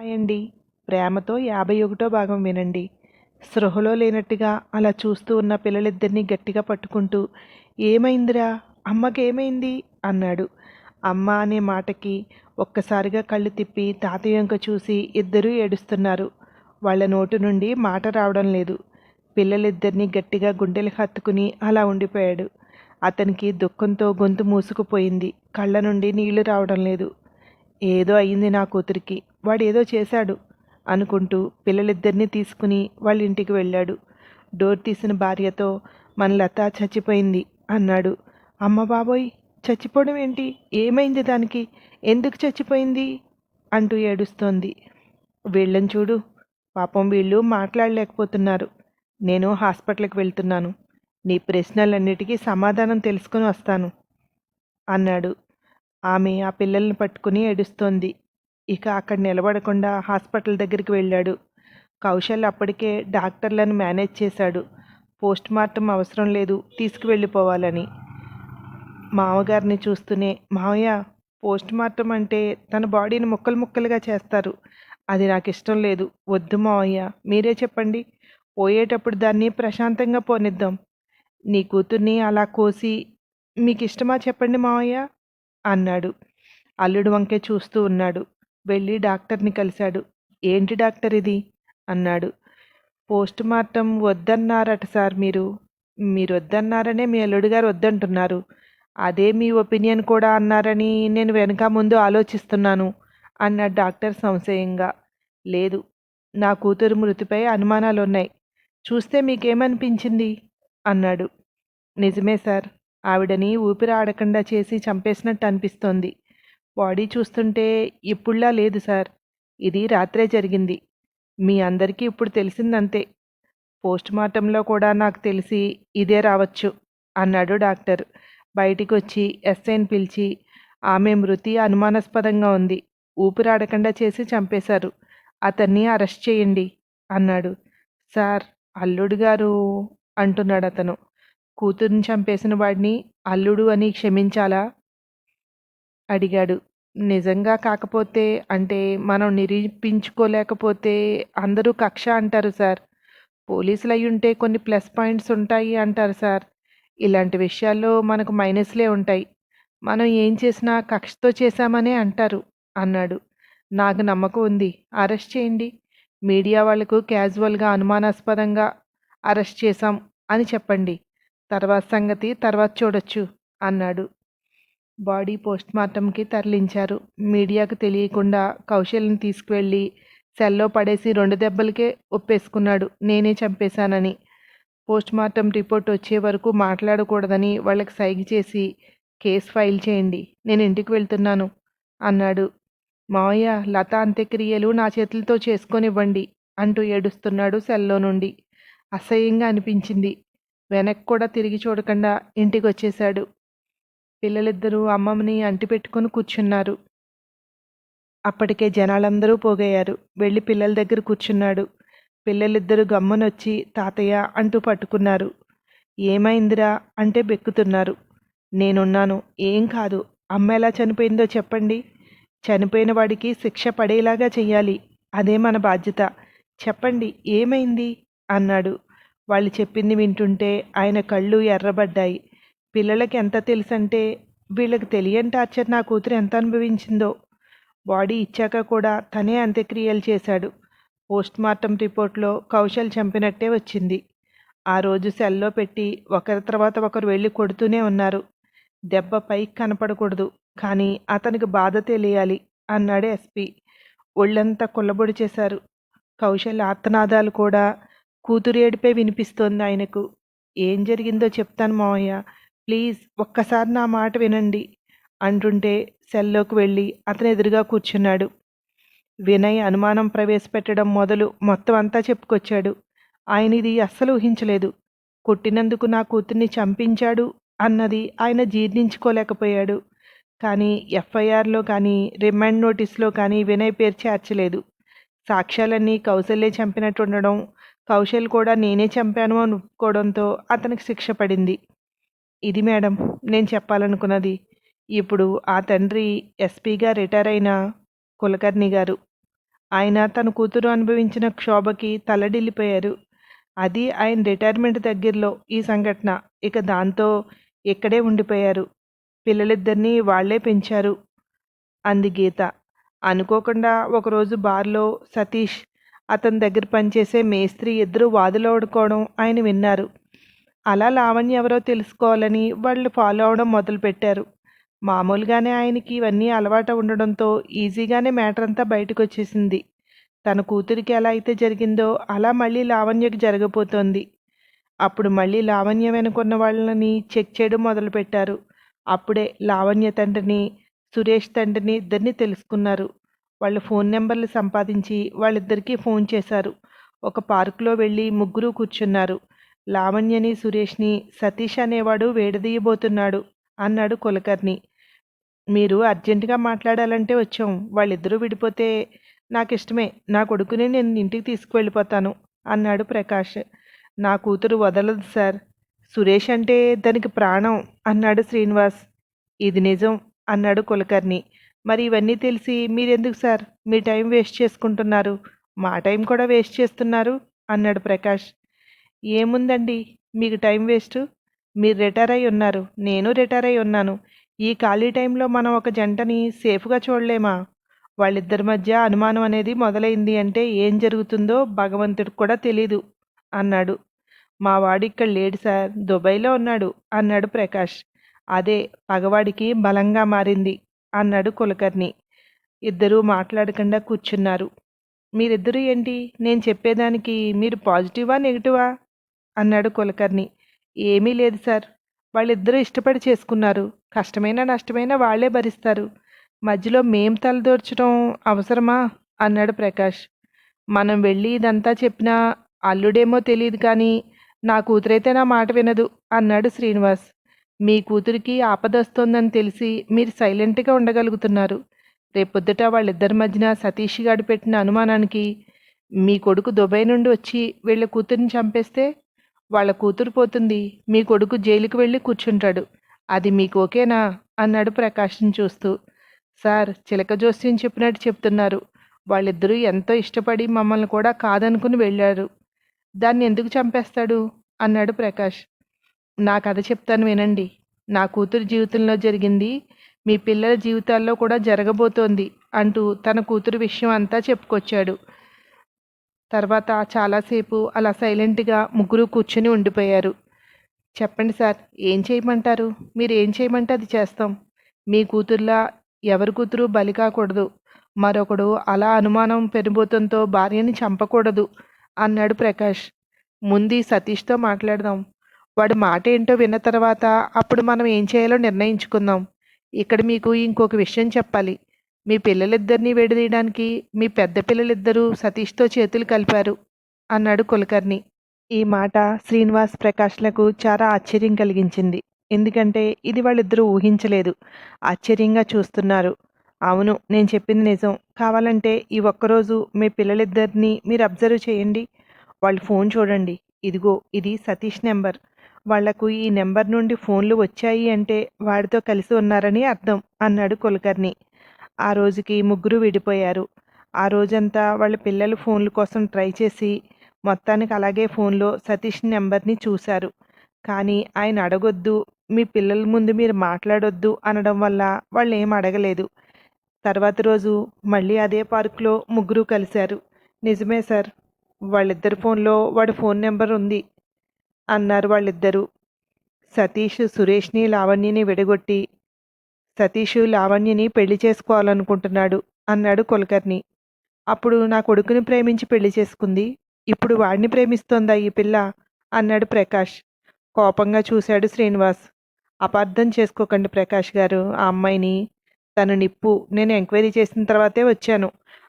Hi అండి. ప్రేమతో 51వ భాగం వినండి. స్పృహలో లేనట్టుగా అలా చూస్తూ ఉన్న పిల్లలిద్దరినీ గట్టిగా పట్టుకుంటూ, ఏమైందిరా? అమ్మకేమైంది? అన్నాడు. అమ్మ అనే మాటకి ఒక్కసారిగా కళ్ళు తిప్పి తాతయ్య వంక చూసి ఇద్దరూ ఏడుస్తున్నారు. వాళ్ళ నోటి నుండి మాట రావడం లేదు. పిల్లలిద్దరినీ గట్టిగా గుండెలకు హత్తుకుని అలా ఉండిపోయాడు. అతనికి దుఃఖంతో గొంతు మూసుకుపోయింది. కళ్ళ నుండి నీళ్లు రావడం లేదు. ఏదో అయింది నా కూతురికి, వాడేదో చేశాడు అనుకుంటూ పిల్లలిద్దరినీ తీసుకుని వాళ్ళ ఇంటికి వెళ్ళాడు. డోర్ తీసిన భార్యతో, మన లత చచ్చిపోయింది అన్నాడు. అమ్మ బాబోయ్, చచ్చిపోవడం ఏంటి? ఏమైంది దానికి? ఎందుకు చచ్చిపోయింది అంటూ ఏడుస్తోంది. వీళ్ళని చూడు, పాపం వీళ్ళు మాట్లాడలేకపోతున్నారు. నేను హాస్పిటల్కి వెళ్తున్నాను. నీ ప్రశ్నలన్నిటికీ సమాధానం తెలుసుకుని వస్తాను అన్నాడు. ఆమె ఆ పిల్లల్ని పట్టుకుని ఏడుస్తోంది. ఇక అక్కడ నిలబడకుండా హాస్పిటల్ దగ్గరికి వెళ్ళాడు. కౌశల్ అప్పటికే డాక్టర్లను మేనేజ్ చేశాడు. పోస్ట్ మార్టం అవసరం లేదు, తీసుకువెళ్ళిపోవాలని. మామగారిని చూస్తూనే, మావయ్య, పోస్ట్ మార్టం అంటే తన బాడీని ముక్కలు ముక్కలుగా చేస్తారు. అది నాకు ఇష్టం లేదు. వద్దు మావయ్య, మీరే చెప్పండి. పోయేటప్పుడు దాన్ని ప్రశాంతంగా పోనిద్దాం. నీ కూతుర్ని అలా కోసి మీకు ఇష్టమా చెప్పండి మావయ్య అన్నాడు. అల్లుడు వంకే చూస్తూ ఉన్నాడు. వెళ్ళి డాక్టర్ని కలిశాడు. ఏంటి డాక్టర్ ఇది అన్నాడు. పోస్ట్ మార్టం వద్దన్నారట సార్. మీరు వద్దన్నారనే మీ అల్లుడు గారు వద్దంటున్నారు. అదే మీ ఒపీనియన్ కూడా అన్నారని నేను వెనక ముందు ఆలోచిస్తున్నాను అన్నాడు డాక్టర్ సంశయంగా. లేదు, నా కూతురు మృతిపై అనుమానాలు ఉన్నాయి. చూస్తే మీకేమనిపించింది అన్నాడు. నిజమే సార్, ఆవిడని ఊపిరి ఆడకుండా చేసి చంపేసినట్టు అనిపిస్తోంది. బాడీ చూస్తుంటే ఇప్పుడులా లేదు సార్. ఇది రాత్రే జరిగింది. మీ అందరికీ ఇప్పుడు తెలిసిందంతే. పోస్ట్ మార్టంలో కూడా నాకు తెలిసి ఇదే రావచ్చు అన్నాడు డాక్టర్. బయటికి వచ్చి ఎస్ఐని పిలిచి, ఆమె మృతి అనుమానాస్పదంగా ఉంది. ఊపిరాడకుండా చేసి చంపేశారు. అతన్ని అరెస్ట్ చేయండి అన్నాడు. సార్, అల్లుడు గారు అంటున్నాడు అతను. కూతుర్ని చంపేసిన వాడిని అల్లుడు అని క్షమించాలా అడిగాడు. నిజంగా కాకపోతే, అంటే మనం నిరూపించుకోలేకపోతే అందరూ కక్ష అంటారు సార్. పోలీసులు అయ్యుంటే కొన్ని ప్లస్ పాయింట్స్ ఉంటాయి అంటారు సార్. ఇలాంటి విషయాల్లో మనకు మైనస్లే ఉంటాయి. మనం ఏం చేసినా కక్షతో చేశామనే అంటారు అన్నాడు. నాకు నమ్మకం ఉంది. అరెస్ట్ చేయండి. మీడియా వాళ్లకు క్యాజువల్గా అనుమానాస్పదంగా అరెస్ట్ చేశాం అని చెప్పండి. తర్వాత సంగతి తర్వాత చూడొచ్చు అన్నాడు. బాడీ పోస్ట్ మార్టంకి తరలించారు. మీడియాకు తెలియకుండా కౌశల్ని తీసుకువెళ్ళి సెల్లో పడేసి 2 దెబ్బలకే ఒప్పేసుకున్నాడు నేనే చంపేశానని. పోస్ట్ మార్టం రిపోర్ట్ వచ్చే వరకు మాట్లాడకూడదని వాళ్ళకి సైగ చేసి, కేసు ఫైల్ చేయండి, నేను ఇంటికి వెళ్తున్నాను అన్నాడు. మావయ్య, లత అంత్యక్రియలు నా చేతులతో చేసుకొనివ్వండి అంటూ ఏడుస్తున్నాడు సెల్లో నుండి. అసహ్యంగా అనిపించింది. వెనక్కి కూడా తిరిగి చూడకుండా ఇంటికి వచ్చేశాడు. పిల్లలిద్దరూ అమ్మమ్మని అంటిపెట్టుకుని కూర్చున్నారు. అప్పటికే జనాలందరూ పోగయ్యారు. వెళ్ళి పిల్లల దగ్గర కూర్చున్నాడు. పిల్లలిద్దరూ గమ్మునొచ్చి తాతయ్య అంటూ పట్టుకున్నారు. ఏమైందిరా అంటే బెక్కుతున్నారు. నేనున్నాను, ఏం కాదు. అమ్మ ఎలా చనిపోయిందో చెప్పండి. చనిపోయిన వాడికి శిక్ష పడేలాగా చెయ్యాలి. అదే మన బాధ్యత. చెప్పండి, ఏమైంది అన్నాడు. వాళ్ళు చెప్పింది వింటుంటే ఆయన కళ్ళు ఎర్రబడ్డాయి. పిల్లలకి ఎంత తెలుసంటే వీళ్ళకి తెలియని టార్చర్ నా కూతురు ఎంత అనుభవించిందో. బాడీ ఇచ్చాక కూడా తనే అంత్యక్రియలు చేశాడు. పోస్ట్ మార్టం రిపోర్ట్లో కౌశల్ చంపినట్టే వచ్చింది. ఆ రోజు సెల్లో పెట్టి ఒకరి తర్వాత ఒకరు వెళ్ళి కొడుతూనే ఉన్నారు. దెబ్బ పైకి కనపడకూడదు, కానీ అతనికి బాధ తెలియాలి అన్నాడు ఎస్పీ. ఒళ్ళంతా కొల్లబొడి చేశారు. కౌశల్ ఆర్తనాదాలు కూడా కూతురు ఏడిపే వినిపిస్తోంది ఆయనకు. ఏం జరిగిందో చెప్తాను మావయ్య, ప్లీజ్ ఒక్కసారి నా మాట వినండి అంటుంటే సెల్లోకి వెళ్ళి అతను ఎదురుగా కూర్చున్నాడు. వినయ్ అనుమానం ప్రవేశపెట్టడం మొత్తం అంతా చెప్పుకొచ్చాడు. ఆయన ఇది అస్సలు ఊహించలేదు. కొట్టినందుకు నా కూతుర్ని చంపించాడు అన్నది ఆయన జీర్ణించుకోలేకపోయాడు. కానీ ఎఫ్ఐఆర్లో కానీ రిమాండ్ నోటీస్లో కానీ వినయ్ పేరు చేర్చలేదు. సాక్ష్యాలన్నీ కౌశల్యే చంపినట్టు ఉండడం, కౌశల్ కూడా నేనే చంపాను అని ఒప్పుకోవడంతో అతనికి శిక్ష పడింది. ఇది మేడం నేను చెప్పాలనుకున్నది. ఇప్పుడు ఆ తండ్రి ఎస్పీగా రిటైర్ అయిన కులకర్ణి గారు. ఆయన తన కూతురు అనుభవించిన క్షోభకి తల్లడిల్లిపోయారు. అది ఆయన రిటైర్మెంట్ దగ్గరలో ఈ సంఘటన. ఇక దాంతో ఇక్కడే ఉండిపోయారు. పిల్లలిద్దరినీ వాళ్లే పెంచారు అంది గీత. అనుకోకుండా ఒకరోజు బార్లో సతీష్, అతని దగ్గర పనిచేసే మేస్త్రి ఇద్దరూ వాదులాడుకోవడం ఆయన విన్నారు. అలా లావణ్య ఎవరో తెలుసుకోవాలని వాళ్ళు ఫాలో అవడం మొదలుపెట్టారు. మామూలుగానే ఆయనకి ఇవన్నీ అలవాటు ఉండడంతో ఈజీగానే మ్యాటర్ అంతా బయటకు వచ్చేసింది. తన కూతురికి ఎలా అయితే జరిగిందో అలా మళ్ళీ లావణ్యకి జరగబోతోంది. అప్పుడు మళ్ళీ లావణ్య వెనుకున్న వాళ్ళని చెక్ చేయడం మొదలుపెట్టారు. అప్పుడే లావణ్య తండ్రిని, సురేష్ తండ్రిని ఇద్దరిని తెలుసుకున్నారు. వాళ్ళ ఫోన్ నెంబర్లు సంపాదించి వాళ్ళిద్దరికీ ఫోన్ చేశారు. ఒక పార్కులో వెళ్ళి ముగ్గురు కూర్చున్నారు. లావణ్యని, సురేష్ని సతీష్ అనేవాడు వేడదీయబోతున్నాడు అన్నాడు కులకర్ణి. మీరు అర్జెంటుగా మాట్లాడాలంటే వచ్చాం. వాళ్ళిద్దరూ విడిపోతే నాకిష్టమే. నా కొడుకుని నేను ఇంటికి తీసుకువెళ్ళిపోతాను అన్నాడు ప్రకాష్. నా కూతురు వదలదు సార్. సురేష్ అంటే దానికి ప్రాణం అన్నాడు శ్రీనివాస్. ఇది నిజం అన్నాడు కులకర్ణి. మరి ఇవన్నీ తెలిసి మీరెందుకు సార్ మీ టైం వేస్ట్ చేసుకుంటున్నారు? మా టైం కూడా వేస్ట్ చేస్తున్నారు అన్నాడు ప్రకాష్. ఏముందండి మీకు టైం వేస్ట్? మీరు రిటైర్ అయి ఉన్నారు, నేను రిటైర్ అయి ఉన్నాను. ఈ ఖాళీ టైంలో మనం ఒక జంటని సేఫ్గా చూడలేమా? వాళ్ళిద్దరి మధ్య అనుమానం అనేది మొదలైంది అంటే ఏం జరుగుతుందో భగవంతుడికి కూడా తెలీదు అన్నాడు. మా వాడు ఇక్కడ లేడు సార్, దుబాయ్లో ఉన్నాడు అన్నాడు ప్రకాష్. అదే పగవాడికి బలంగా మారింది అన్నాడు కులకర్ణి. ఇద్దరూ మాట్లాడకుండా కూర్చున్నారు. మీరిద్దరూ ఏంటి, నేను చెప్పేదానికి మీరు పాజిటివా నెగిటివా అన్నాడు కులకర్ణి. ఏమీ లేదు సార్, వాళ్ళిద్దరూ ఇష్టపడి చేసుకున్నారు. కష్టమైనా నష్టమైనా వాళ్లే భరిస్తారు. మధ్యలో మేం తలదూర్చడం అవసరమా అన్నాడు ప్రకాష్. మనం వెళ్ళి ఇదంతా చెప్పినా అల్లుడేమో తెలియదు కానీ నా కూతురైతే నా మాట వినదు అన్నాడు శ్రీనివాస్. మీ కూతురికి ఆపదొస్తోందని తెలిసి మీరు సైలెంట్గా ఉండగలుగుతున్నారు. రేపొద్దుట వాళ్ళిద్దరి మధ్యన సతీష్ గాడు పెట్టిన అనుమానానికి మీ కొడుకు దుబాయ్ నుండి వచ్చి వీళ్ళ కూతురిని చంపేస్తే వాళ్ళ కూతురు పోతుంది, మీ కొడుకు జైలుకు వెళ్ళి కూర్చుంటాడు. అది మీకు ఓకేనా అన్నాడు ప్రకాష్ని చూస్తూ. సార్, చిలక జోస్యం చెప్పినట్టు చెప్తున్నారు. వాళ్ళిద్దరూ ఎంతో ఇష్టపడి మమ్మల్ని కూడా కాదనుకుని వెళ్ళారు. దాన్ని ఎందుకు చంపేస్తాడు అన్నాడు ప్రకాష్. నా కథ చెప్తాను వినండి. నా కూతురు జీవితంలో జరిగింది మీ పిల్లల జీవితాల్లో కూడా జరగబోతోంది అంటూ తన కూతురు విషయం అంతా చెప్పుకొచ్చాడు. తర్వాత చాలాసేపు అలా సైలెంట్గా ముగ్గురు కూర్చుని ఉండిపోయారు. చెప్పండి సార్, ఏం చేయమంటారు? మీరు ఏం చేయమంటే అది చేస్తాం. మీ కూతుర్లా ఎవరి కూతురు బలి కాకూడదు. మరొకడు అలా అనుమానం పెరిగిపోతంతో భార్యని చంపకూడదు అన్నాడు ప్రకాష్. ముందు సతీష్తో మాట్లాడదాం. వాడి మాట ఏంటో విన్న తర్వాత అప్పుడు మనం ఏం చేయాలో నిర్ణయించుకుందాం. ఇక్కడ మీకు ఇంకొక విషయం చెప్పాలి. మీ పిల్లలిద్దరినీ విడదీయడానికి మీ పెద్ద పిల్లలిద్దరూ సతీష్తో చేతులు కలిపారు అన్నాడు కులకర్ణి. ఈ మాట శ్రీనివాస్, ప్రకాష్లకు చాలా ఆశ్చర్యం కలిగించింది. ఎందుకంటే ఇది వాళ్ళిద్దరూ ఊహించలేదు. ఆశ్చర్యంగా చూస్తున్నారు. అవును, నేను చెప్పింది నిజం. కావాలంటే ఈ ఒక్కరోజు మీ పిల్లలిద్దరినీ మీరు అబ్జర్వ్ చేయండి. వాళ్ళు ఫోన్ చూడండి. ఇదిగో ఇది సతీష్ నెంబర్. వాళ్లకు ఈ నెంబర్ నుండి ఫోన్లు వచ్చాయి అంటే వాడితో కలిసి ఉన్నారని అర్థం అన్నాడు కులకర్ణి. ఆ రోజుకి ముగ్గురు విడిపోయారు. ఆ రోజంతా వాళ్ళ పిల్లలు ఫోన్ల కోసం ట్రై చేసి మొత్తానికి అలాగే ఫోన్లో సతీష్ నెంబర్ని చూశారు. కానీ ఆయన అడగొద్దు, మీ పిల్లల ముందు మీరు మాట్లాడొద్దు అనడం వల్ల వాళ్ళు ఏం అడగలేదు. తర్వాత రోజు మళ్ళీ అదే పార్కులో ముగ్గురు కలిశారు. నిజమే సార్, వాళ్ళిద్దరి ఫోన్లో వాడి ఫోన్ నెంబర్ ఉంది అన్నారు వాళ్ళిద్దరూ. సతీష్ సురేష్ని, లావణ్యని విడగొట్టి సతీష్ లావణ్యని పెళ్లి చేసుకోవాలనుకుంటున్నాడు అన్నాడు కులకర్ణి. అప్పుడు నా కొడుకుని ప్రేమించి పెళ్లి చేసుకుంది, ఇప్పుడు వాడిని ప్రేమిస్తోందా ఈ పిల్ల అన్నాడు ప్రకాష్. కోపంగా చూశాడు శ్రీనివాస్. అపార్థం చేసుకోకండి ప్రకాష్ గారు ఆ అమ్మాయిని. తను నిప్పు. నేను ఎంక్వైరీ చేసిన తర్వాతే వచ్చాను.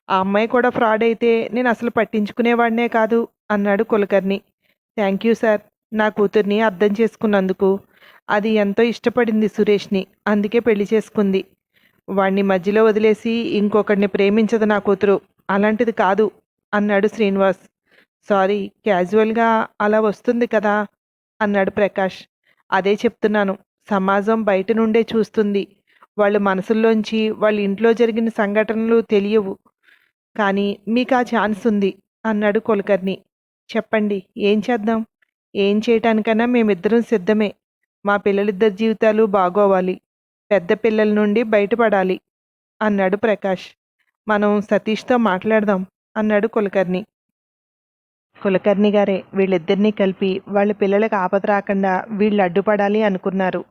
ఆ అమ్మాయి కూడా ఫ్రాడ్ అయితే నేను అసలు పట్టించుకునేవాడినే కాదు అన్నాడు కులకర్ణి. థ్యాంక్ యూ సార్, నా కూతుర్ని అర్థం చేసుకున్నందుకు. అది ఎంతో ఇష్టపడింది సురేష్ని, అందుకే పెళ్లి చేసుకుంది. వాణ్ణి మధ్యలో వదిలేసి ఇంకొకడిని ప్రేమించదు నా కూతురు. అలాంటిది కాదు అన్నాడు శ్రీనివాస్. సారీ, క్యాజువల్గా అలా వస్తుంది కదా అన్నాడు ప్రకాష్. అదే చెప్తున్నాను, సమాజం బయట నుండే చూస్తుంది. వాళ్ళ మనసుల్లోంచి వాళ్ళ ఇంట్లో జరిగిన సంఘటనలు తెలియవు. కానీ మీకు ఆ ఛాన్స్ ఉంది అన్నాడు కులకర్ణి. చెప్పండి, ఏం చేద్దాం? ఏం చేయటానికైనా మేమిద్దరం సిద్ధమే. మా పిల్లలిద్దరి జీవితాలు బాగోవాలి. పెద్ద పిల్లల నుండి బయటపడాలి అన్నాడు ప్రకాష్. మనం సతీష్‌తో మాట్లాడదాం అన్నాడు కులకర్ణి. కులకర్ణి గారే వీళ్ళిద్దరినీ కలిపి వాళ్ళ పిల్లలకి ఆపద రాకుండా వీళ్ళు అడ్డుపడాలి అనుకున్నారు.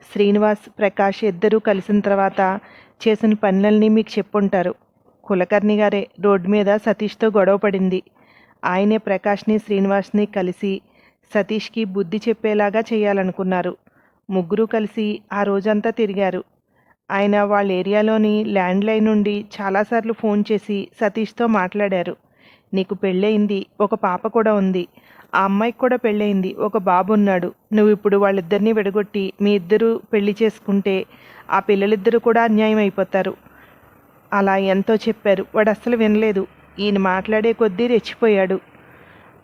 శ్రీనివాస్, ప్రకాష్ ఇద్దరూ కలిసిన తర్వాత చేసిన పనులన్నీ మీకు చెప్పుంటారు. కులకర్ణి గారే రోడ్డు మీద సతీష్‌తో గొడవ పడింది. ఆయనే ప్రకాష్‌ని, శ్రీనివాస్‌ని కలిసి సతీష్‌కి బుద్ధి చెప్పేలాగా చేయాలనుకున్నారు. ముగ్గురూ కలిసి ఆ రోజంతా తిరిగారు. ఆయన వాళ్ళ ఏరియాలోని ల్యాండ్‌లైన్ నుండి చాలాసార్లు ఫోన్ చేసి సతీష్‌తో మాట్లాడారు. నీకు పెళ్ళయింది, ఒక పాప కూడా ఉంది. ఆ అమ్మాయికి కూడా పెళ్ళయింది, ఒక బాబు ఉన్నాడు. నువ్వు ఇప్పుడు వాళ్ళిద్దరినీ విడగొట్టి మీ ఇద్దరూ పెళ్లి చేసుకుంటే ఆ పిల్లలిద్దరూ కూడా అన్యాయం అయిపోతారు. అలా ఎంతో చెప్పారు. వాడు అస్సలు వినలేదు. ఈయన మాట్లాడే కొద్దీ రెచ్చిపోయాడు.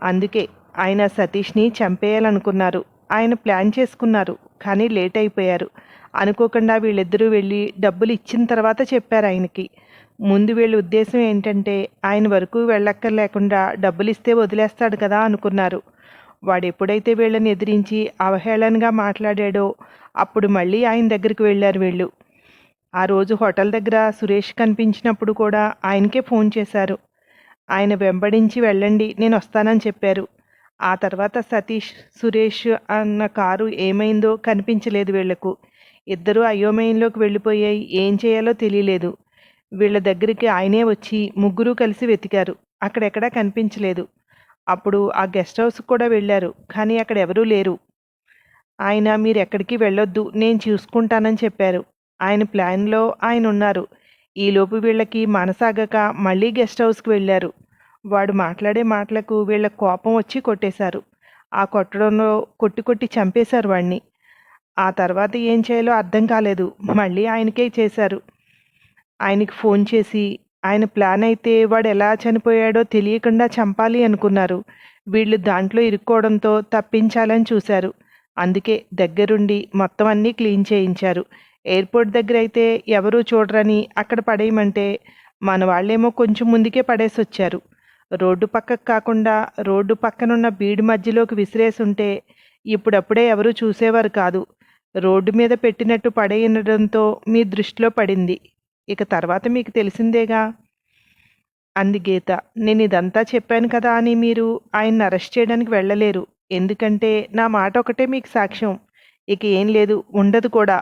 అందుకే ఆయన సతీష్‌ని చంపేయాలనుకున్నారు. ఆయన ప్లాన్ చేసుకున్నారు. కానీ లేట్ అయిపోయారు. అనుకోకుండా వీళ్ళిద్దరూ వెళ్ళి డబ్బులు ఇచ్చిన తర్వాత చెప్పారు ఆయనకి. ముందు వీళ్ళ ఉద్దేశం ఏంటంటే ఆయన వరకు వెళ్ళక్కర్లేకుండా డబ్బులిస్తే వదిలేస్తాడు కదా అనుకున్నారు. వాడు ఎప్పుడైతే వీళ్ళని ఎదిరించి అవహేళనగా మాట్లాడాడో అప్పుడు మళ్ళీ ఆయన దగ్గరికి వెళ్ళారు వీళ్ళు. ఆ రోజు హోటల్ దగ్గర సురేష్ కనిపించినప్పుడు కూడా ఆయనకే ఫోన్ చేశారు. ఆయన వెంబడించి వెళ్ళండి, నేను వస్తానని చెప్పారు. ఆ తర్వాత సతీష్, సురేష్ అన్న కారు ఏమైందో కనిపించలేదు వీళ్లకు. ఇద్దరూ అయోమయంలోకి వెళ్ళిపోయాయి. ఏం చేయాలో తెలియలేదు. వీళ్ళ దగ్గరికి ఆయనే వచ్చి ముగ్గురు కలిసి వెతికారు. అక్కడెక్కడా కనిపించలేదు. అప్పుడు ఆ గెస్ట్ హౌస్కి కూడా వెళ్ళారు. కానీ అక్కడ ఎవరూ లేరు. ఆయన మీరెక్కడికి వెళ్ళొద్దు, నేను చూసుకుంటానని చెప్పారు. ఆయన ప్లాన్లో ఆయన ఉన్నారు. ఈలోపు వీళ్ళకి మనసాగక మళ్ళీ గెస్ట్ హౌస్కి వెళ్ళారు. వాడు మాట్లాడే మాటలకు వీళ్ళ కోపం వచ్చి కొట్టేశారు. ఆ కొట్టడంలో కొట్టి కొట్టి చంపేశారు వాడిని. ఆ తర్వాత ఏం చేయాలో అర్థం కాలేదు. మళ్ళీ ఆయనకే చేశారు. ఆయనకి ఫోన్ చేసి ఆయన ప్లాన్ అయితే వాడు ఎలా చనిపోయాడో తెలియకుండా చంపాలి అనుకున్నారు. వీళ్ళు దాంట్లో ఇరుక్కోవడంతో తప్పించాలని చూశారు. అందుకే దగ్గరుండి మొత్తం అన్నీ క్లీన్ చేయించారు. ఎయిర్పోర్ట్ దగ్గర అయితే ఎవరూ చూడరని అక్కడ పడేయమంటే మన వాళ్ళేమో కొంచెం ముందుకే పడేసి వచ్చారు. రోడ్డు పక్కకు కాకుండా రోడ్డు పక్కనున్న బీడు మధ్యలోకి విసిరేసుంటే ఇప్పుడప్పుడే ఎవరూ చూసేవారు కాదు. రోడ్డు మీద పెట్టినట్టు పడేయడంతో మీ దృష్టిలో పడింది. ఇక తర్వాత మీకు తెలిసిందేగా అంది గీత. నేను ఇదంతా చెప్పాను కదా అని మీరు ఆయన్ని అరెస్ట్ చేయడానికి వెళ్ళలేరు. ఎందుకంటే నా మాట ఒకటే మీకు సాక్ష్యం. ఇక ఏం లేదు, ఉండదు కూడా.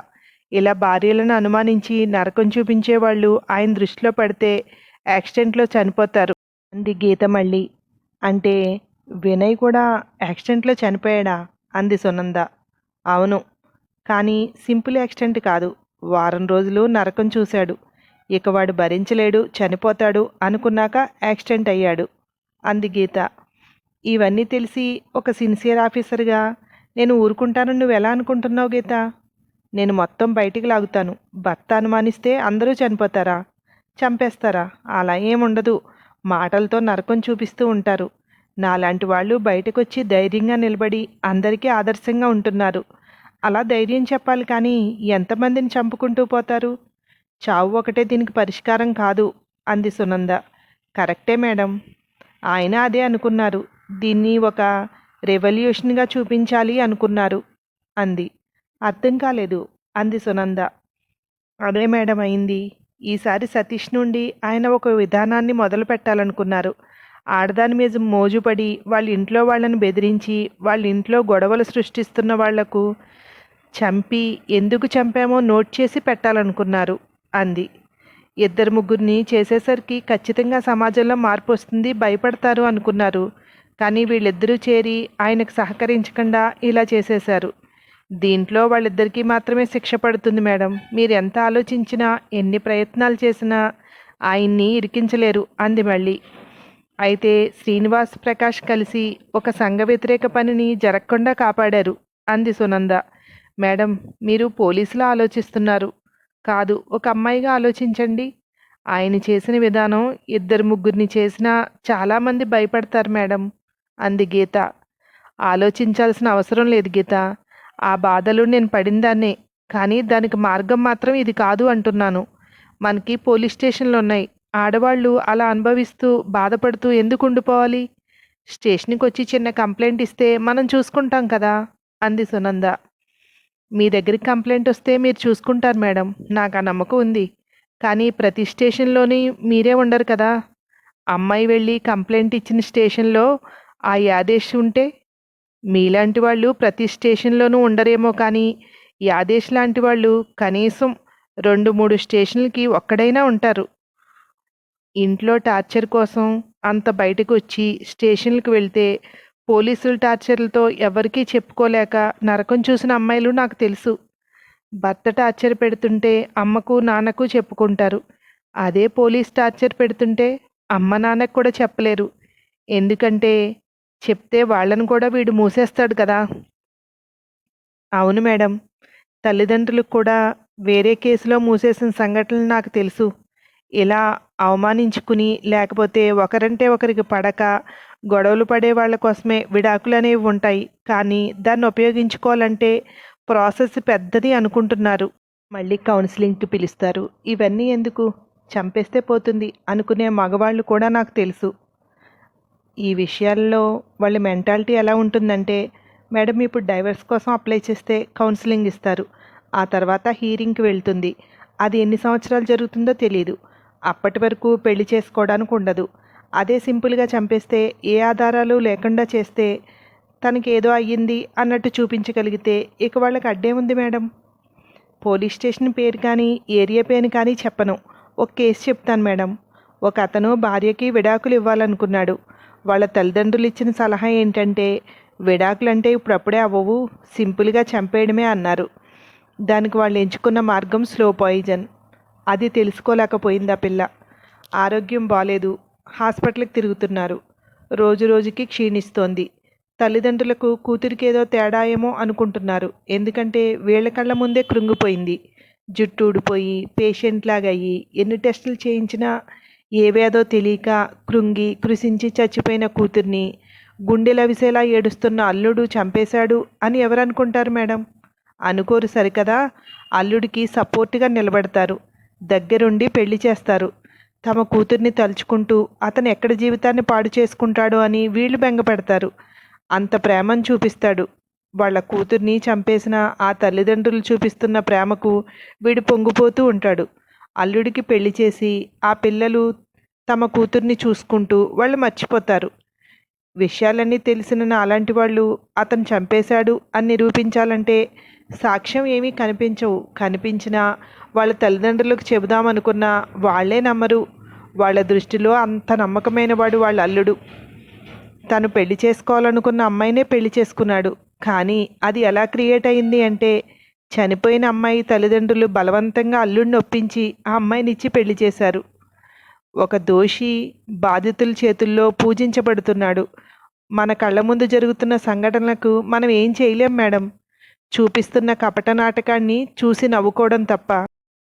ఇలా భార్యలను అనుమానించి నరకం చూపించేవాళ్ళు ఆయన దృష్టిలో పడితే యాక్సిడెంట్లో చనిపోతారు అంది గీత మళ్ళీ. అంటే వినయ్ కూడా యాక్సిడెంట్లో చనిపోయాడా అంది సునంద. అవును, కానీ సింపుల్ యాక్సిడెంట్ కాదు. వారం రోజులు నరకం చూశాడు. ఇక వాడు భరించలేడు, చనిపోతాడు అనుకున్నాక యాక్సిడెంట్ అయ్యాడు అంది గీత. ఇవన్నీ తెలిసి ఒక సిన్సియర్ ఆఫీసర్గా నేను ఊరుకుంటానని నువ్వు ఎలా అనుకుంటున్నావు గీత? నేను మొత్తం బయటికి లాగుతాను. భర్త అనుమానిస్తే అందరూ చనిపోతారా? చంపేస్తారా? అలా ఏముండదు. మాటలతో నరకం చూపిస్తూ ఉంటారు. నాలాంటి వాళ్ళు బయటకొచ్చి ధైర్యంగా నిలబడి అందరికీ ఆదర్శంగా ఉంటున్నారు. అలా ధైర్యం చెప్పాలి కానీ ఎంతమందిని చంపుకుంటూ పోతారు? చావు ఒకటే దీనికి పరిష్కారం కాదు అంది సునంద. కరెక్టే మేడం, ఆయన అదే అనుకున్నారు. దీన్ని ఒక రెవల్యూషన్గా చూపించాలి అనుకున్నారు అంది. అర్థం కాలేదు అంది సునంద. అదే మేడం అయింది. ఈసారి సతీష్ నుండి ఆయన ఒక విధానాన్ని మొదలు పెట్టాలనుకున్నారు. ఆడదాని మీద మోజుపడి వాళ్ళ ఇంట్లో వాళ్ళని బెదిరించి వాళ్ళ ఇంట్లో గొడవలు సృష్టిస్తున్న వాళ్లకు చంపి ఎందుకు చంపామో నోట్ చేసి పెట్టాలనుకున్నారు అంది. ఇద్దరు ముగ్గురిని చేసేసరికి ఖచ్చితంగా సమాజంలో మార్పు వస్తుంది, భయపడతారు అనుకున్నారు. కానీ వీళ్ళిద్దరూ చేరి ఆయనకు సహకరించకుండా ఇలా చేసేశారు. దీంట్లో వాళ్ళిద్దరికీ మాత్రమే శిక్ష పడుతుంది మేడం. మీరు ఎంత ఆలోచించినా ఎన్ని ప్రయత్నాలు చేసినా ఆయన్ని ఇరికించలేరు అంది మళ్ళీ. అయితే శ్రీనివాస్, ప్రకాష్ కలిసి ఒక సంఘ వ్యతిరేక పనిని జరగకుండా కాపాడారు అంది సునంద. మేడం, మీరు పోలీసులా ఆలోచిస్తున్నారు. కాదు, ఒక అమ్మాయిగా ఆలోచించండి. ఆయన చేసిన విధానం ఇద్దరు ముగ్గురిని చేసినా చాలామంది భయపడతారు మేడం అంది గీత. ఆలోచించాల్సిన అవసరం లేదు గీత. ఆ బాధలు నేను పడిందాన్నే. కానీ దానికి మార్గం మాత్రం ఇది కాదు అంటున్నాను. మనకి పోలీస్ స్టేషన్లు ఉన్నాయి. ఆడవాళ్ళు అలా అనుభవిస్తూ బాధపడుతూ ఎందుకు ఉండిపోవాలి? స్టేషన్కి వచ్చి చిన్న కంప్లైంట్ ఇస్తే మనం చూసుకుంటాం కదా అంది సునంద. మీ దగ్గరికి కంప్లైంట్ వస్తే మీరు చూసుకుంటారు మేడం, నాకు ఆ నమ్మకం ఉంది. కానీ ప్రతి స్టేషన్లోని మీరే ఉండరు కదా. అమ్మాయి వెళ్ళి కంప్లైంట్ ఇచ్చిన స్టేషన్లో ఆ యాదేశ్ ఉంటే మీలాంటి వాళ్ళు ప్రతి స్టేషన్లోనూ ఉండరేమో, కానీ యాదేశ్ లాంటి వాళ్ళు కనీసం 2-3 స్టేషన్లకి ఒక్కడైనా ఉంటారు. ఇంట్లో టార్చర్ కోసం అంత బయటకు వచ్చి స్టేషన్లకు వెళ్తే పోలీసుల టార్చర్లతో ఎవరికీ చెప్పుకోలేక నరకం చూసిన అమ్మాయిలు నాకు తెలుసు. భర్త టార్చర్ పెడుతుంటే అమ్మకు నాన్నకు చెప్పుకుంటారు. అదే పోలీస్ టార్చర్ పెడుతుంటే అమ్మ నాన్నకు కూడా చెప్పలేరు. ఎందుకంటే చెప్తే వాళ్ళను కూడా వీడు మూసేస్తాడు కదా. అవును మేడం, తల్లిదండ్రులకు కూడా వేరే కేసులో మూసేసిన సంఘటనలు నాకు తెలుసు. ఇలా అవమానించుకుని లేకపోతే ఒకరంటే ఒకరికి పడక గొడవలు పడే వాళ్ళ కోసమే విడాకులు అనేవి ఉంటాయి. కానీ దాన్ని ఉపయోగించుకోవాలంటే ప్రాసెస్ పెద్దది అనుకుంటున్నారు. మళ్ళీ కౌన్సిలింగ్కి పిలుస్తారు. ఇవన్నీ ఎందుకు, చంపేస్తే పోతుంది అనుకునే మగవాళ్ళు కూడా నాకు తెలుసు. ఈ విషయాల్లో వాళ్ళ మెంటాలిటీ ఎలా ఉంటుందంటే, మేడం ఇప్పుడు డైవర్స్ కోసం అప్లై చేస్తే కౌన్సిలింగ్ ఇస్తారు, ఆ తర్వాత హీరింగ్కి వెళ్తుంది. అది ఎన్ని సంవత్సరాలు జరుగుతుందో తెలియదు. అప్పటి వరకు పెళ్లి చేసుకోవడానికి ఉండదు. అదే సింపుల్గా చంపేస్తే, ఏ ఆధారాలు లేకుండా చేస్తే తనకి ఏదో అయ్యింది అన్నట్టు చూపించగలిగితే ఇక వాళ్ళకి అడ్డేముంది మేడం. పోలీస్ స్టేషన్ పేరు కానీ ఏరియా పేరు కానీ చెప్పను, ఒక కేసు చెప్తాను మేడం. ఒక అతను భార్యకి విడాకులు ఇవ్వాలనుకున్నాడు. వాళ్ళ తల్లిదండ్రులు ఇచ్చిన సలహా ఏంటంటే, విడాకులంటే ఇప్పుడప్పుడే అవ్వవు, సింపుల్గా చంపేయడమే అన్నారు. దానికి వాళ్ళు ఎంచుకున్న మార్గం స్లో పాయిజన్. అది తెలుసుకోలేకపోయింది ఆ పిల్ల. ఆరోగ్యం బాలేదు, హాస్పిటల్కి తిరుగుతున్నారు. రోజు రోజుకి క్షీణిస్తోంది. తల్లిదండ్రులకు కూతురికి ఏదో తేడా ఏమో అనుకుంటున్నారు. ఎందుకంటే వీళ్ళ కళ్ళ ముందే కృంగిపోయింది. జుట్టు ఊడిపోయి పేషెంట్ లాగా అయ్యి ఎన్ని టెస్టులు చేయించినా ఏవేదో తెలియక కృంగి కృషించి చచ్చిపోయిన కూతుర్ని గుండెలవిసేలా ఏడుస్తున్న అల్లుడు చంపేశాడు అని ఎవరనుకుంటారు మేడం? అనుకోరు సరికదా. అల్లుడికి సపోర్ట్గా నిలబడతారు, దగ్గరుండి పెళ్లి చేస్తారు. తమ కూతుర్ని తలుచుకుంటూ అతను ఎక్కడ జీవితాన్ని పాడు చేసుకుంటాడో అని వీళ్ళు బెంగపెడతారు. అంత ప్రేమను చూపిస్తాడు. వాళ్ళ కూతుర్ని చంపేసిన ఆ తల్లిదండ్రులు చూపిస్తున్న ప్రేమకు వీడు పొంగిపోతూ ఉంటాడు. అల్లుడికి పెళ్లి చేసి ఆ పిల్లలు తమ కూతుర్ని చూసుకుంటూ వాళ్ళు మర్చిపోతారు. విషయాలన్నీ తెలిసిన నాలాంటి వాళ్ళు అతను చంపేశాడు అని నిరూపించాలంటే సాక్ష్యం ఏమీ కనిపించవు. కనిపించినా వాళ్ళ తల్లిదండ్రులకు చెబుదామనుకున్నా వాళ్ళే నమ్మరు. వాళ్ళ దృష్టిలో అంత నమ్మకమైన వాడు వాళ్ళ అల్లుడు. తను పెళ్లి చేసుకోవాలనుకున్న అమ్మాయినే పెళ్లి చేసుకున్నాడు. కానీ అది ఎలా క్రియేట్ అయింది అంటే, చనిపోయిన అమ్మాయి తల్లిదండ్రులు బలవంతంగా అల్లుడిని ఒప్పించి ఆ అమ్మాయినిచ్చి పెళ్లి చేశారు. ఒక దోషి బాధితుల చేతుల్లో పూజించబడుతున్నాడు. మన కళ్ళ ముందు జరుగుతున్న సంఘటనలకు మనం ఏం చేయలేం మేడం. చూపిస్తున్న కపట నాటకాన్ని చూసి నవ్వుకోవడం తప్ప.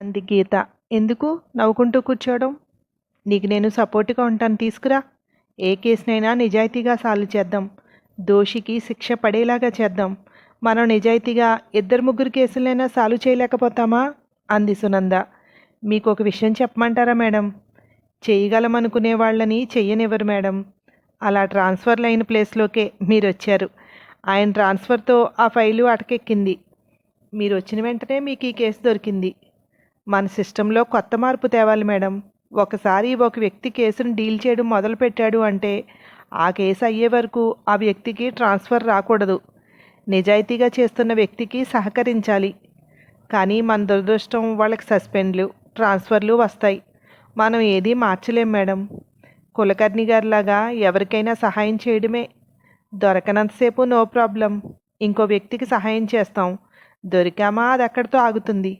అంది గీత. ఎందుకు నవ్వుకుంటూ కూర్చోవడం? నీకు నేను సపోర్ట్గా ఉంటాను, తీసుకురా. ఏ కేసునైనా నిజాయితీగా సాల్వ్ చేద్దాం. దోషికి శిక్ష పడేలాగా చేద్దాం. మనం నిజాయితీగా 2-3 కేసులైనా సాల్వ్ చేయలేకపోతామా అంది సునంద. మీకు ఒక విషయం చెప్పమంటారా మేడం? చేయగలమనుకునే వాళ్ళని చెయ్యనివ్వరు మేడం. అలా ట్రాన్స్ఫర్లు అయిన ప్లేస్లోకే మీరు వచ్చారు. ఆయన ట్రాన్స్ఫర్తో ఆ ఫైలు అటకెక్కింది. మీరు వచ్చిన వెంటనే మీకు ఈ కేసు దొరికింది. మన సిస్టంలో కొత్త మార్పు తేవాలి మేడం. ఒకసారి ఒక వ్యక్తి కేసును డీల్ చేయడం మొదలుపెట్టాడు అంటే ఆ కేసు అయ్యే వరకు ఆ వ్యక్తికి ట్రాన్స్ఫర్ రాకూడదు. నిజాయితీగా చేస్తున్న వ్యక్తికి సహకరించాలి. కానీ మన దురదృష్టం వాళ్ళకి సస్పెండ్లు, ట్రాన్స్ఫర్లు వస్తాయి. మనం ఏదీ మార్చలేం మేడం. కులకర్ణి గారిలాగా ఎవరికైనా సహాయం చేయడమే. దొరకనంతసేపు నో ప్రాబ్లం, ఇంకో వ్యక్తికి సహాయం చేస్తాం. దొరికామా అది అక్కడితో ఆగుతుంది.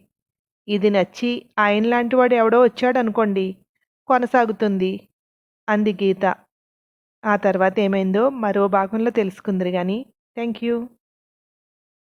ఇది నచ్చి ఆయన లాంటి వాడు ఎవడో వచ్చాడు అనుకోండి, కొనసాగుతుంది అంది గీత. ఆ తర్వాత ఏమైందో మరో భాగంలో తెలుసుకుందరు కానీ. Thank you.